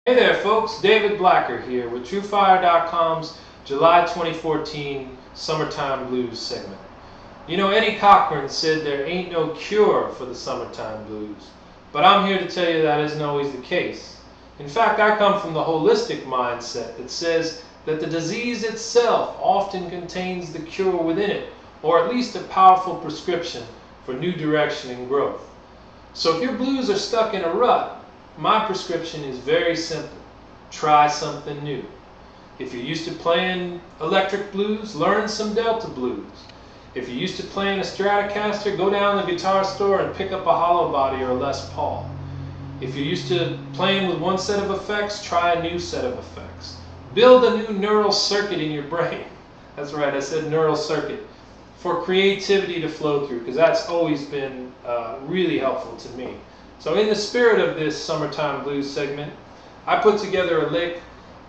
Hey there folks, David Blacker here with TrueFire.com's July 2014 Summertime Blues segment. You know, Eddie Cochran said there ain't no cure for the summertime blues, but I'm here to tell you that isn't always the case. In fact, I come from the holistic mindset that says that the disease itself often contains the cure within it, or at least a powerful prescription for new direction and growth. So if your blues are stuck in a rut, my prescription is very simple. Try something new. If you're used to playing electric blues, learn some Delta blues. If you're used to playing a Stratocaster, go down to the guitar store and pick up a hollow body or a Les Paul. If you're used to playing with one set of effects, try a new set of effects. Build a new neural circuit in your brain. That's right, I said neural circuit. For creativity to flow through, because that's always been really helpful to me. So in the spirit of this Summertime Blues segment, I put together a lick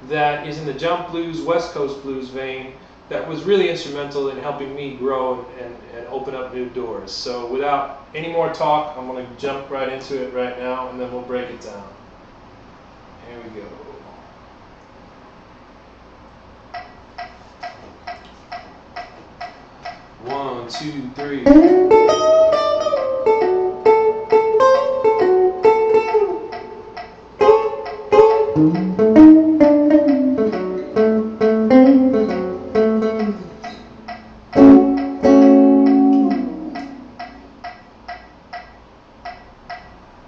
that is in the jump blues, West Coast blues vein that was really instrumental in helping me grow and open up new doors. So without any more talk, I'm going to jump right into it right now, and then we'll break it down. Here we go. One, two, three.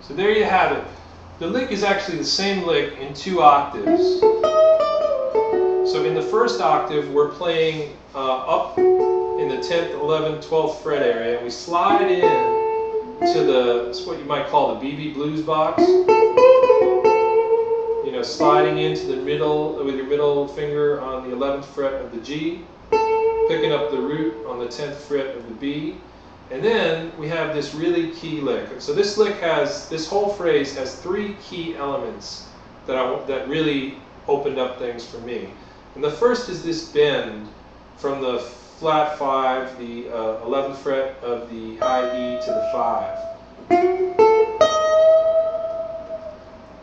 So there you have it. The lick is actually the same lick in two octaves. So in the first octave, we're playing up in the 10th, 11th, 12th fret area, and we slide in to it's what you might call the BB blues box. You know, sliding into the middle with your middle finger on the 11th fret of the G, picking up the root on the 10th fret of the B, and then we have this really key lick. So this lick this whole phrase has three key elements that really opened up things for me. And the first is this bend from the flat 5, the 11th fret of the high E to the 5.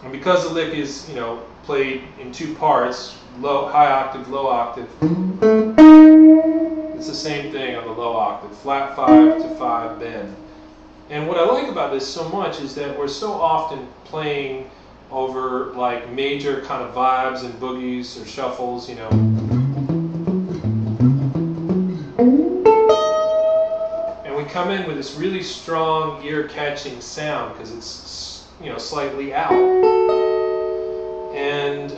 And because the lick is, you know, played in two parts, high octave, low octave, it's the same thing on the low octave, flat 5 to 5 bend. And what I like about this so much is that we're so often playing over like major kind of vibes and boogies or shuffles, you know. And we come in with this really strong ear-catching sound because it's, you know, slightly out. And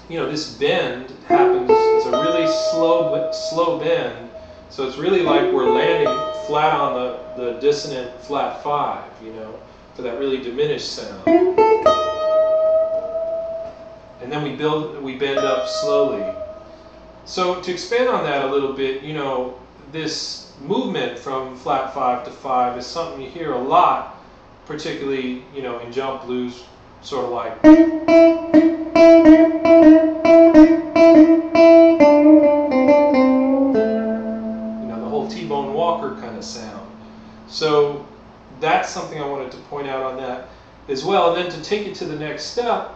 you know, this bend happens, it's a really slow bend, so it's really like we're landing flat on the dissonant flat 5, you know, for that really diminished sound. And then we bend up slowly. So to expand on that a little bit, you know, this movement from flat 5 to 5 is something you hear a lot, particularly, you know, in jump blues, sort of like, you know, the whole T-Bone Walker kind of sound. So that's something I wanted to point out on that as well. And then to take it to the next step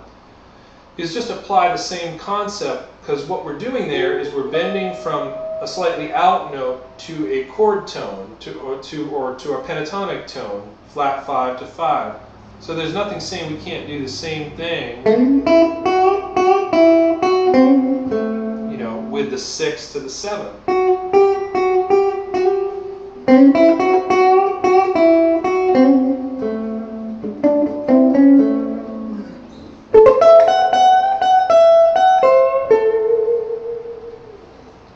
is just apply the same concept, because what we're doing there is we're bending from a slightly out note to a chord tone, or to a pentatonic tone, flat 5 to 5. So there's nothing saying we can't do the same thing, you know, with the 6 to the 7.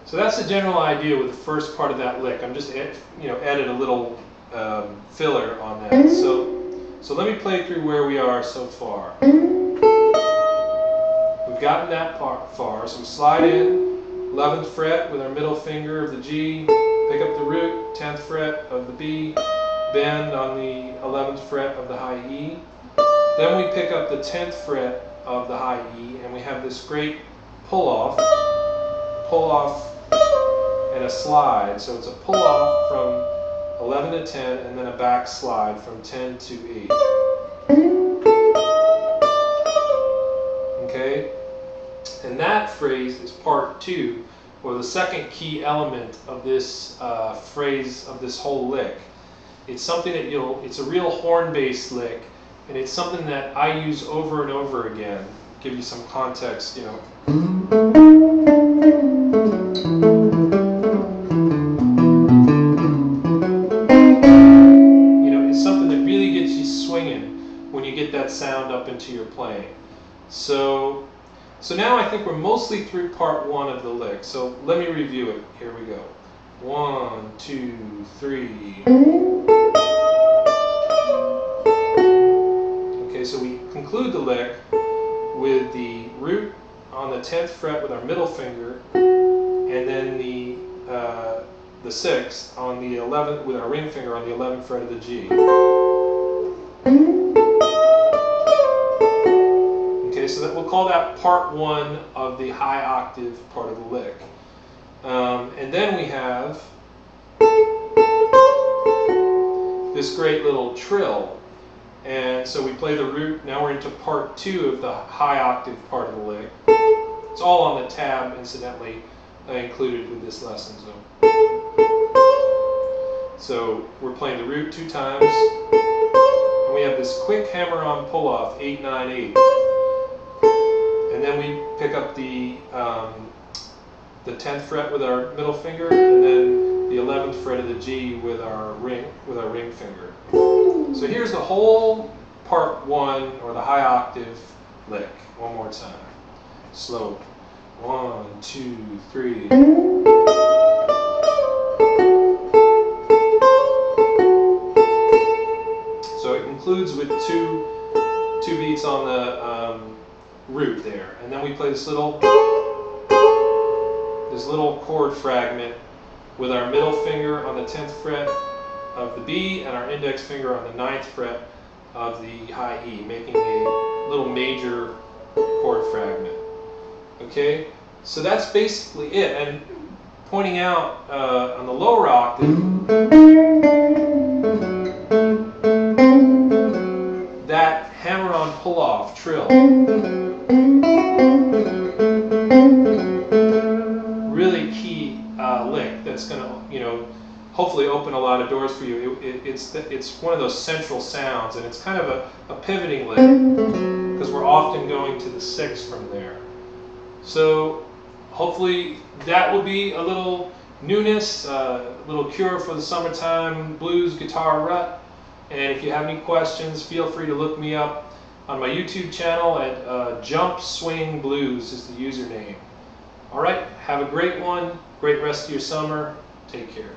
So that's the general idea with the first part of that lick. I'm just, you know, added a little filler on that. So let me play through where we are so far. We've gotten that part far, so we slide in, 11th fret with our middle finger of the G, pick up the root, 10th fret of the B, bend on the 11th fret of the high E. Then we pick up the 10th fret of the high E, and we have this great pull off, and a slide. So it's a pull off from 11 to 10, and then a back slide from 10 to 8. And that phrase is part 2, or the second key element of this phrase, of this whole lick. It's something that it's a real horn-based lick, and it's something that I use over and over again. Give you some context, you know. It's something that really gets you swinging when you get that sound up into your playing. So now I think we're mostly through part 1 of the lick. So let me review it. Here we go. 1, 2, 3. Okay, so we conclude the lick with the root on the 10th fret with our middle finger, and then the 6th on the 11th with our ring finger on the 11th fret of the G. Okay, so that we'll call that part 1 of the high octave part of the lick. And then we have this great little trill. And so we play the root. Now we're into part 2 of the high octave part of the lick. It's all on the tab, incidentally, included with this lesson. So we're playing the root 2 times. And we have this quick hammer-on pull-off, 8, 9, 8. And then we pick up the 10th fret with our middle finger, and then the 11th fret of the G with our ring finger. So here's the whole part 1, or the high octave lick. One more time. Slow. 1, 2, 3. So it concludes with two beats on the root there, and then we play this little chord fragment with our middle finger on the 10th fret of the B and our index finger on the 9th fret of the high E, making a little major chord fragment. Okay, so that's basically it. And pointing out on the lower octave, that hammer-on pull-off trill, really key lick that's going to, hopefully open a lot of doors for you. It's one of those central sounds, and it's kind of a pivoting lick because we're often going to the 6th from there. So hopefully that will be a little newness, a little cure for the summertime blues guitar rut. And if you have any questions, feel free to look me up on my YouTube channel at Jump Swing Blues is the username. All right, have a great one, great rest of your summer. Take care.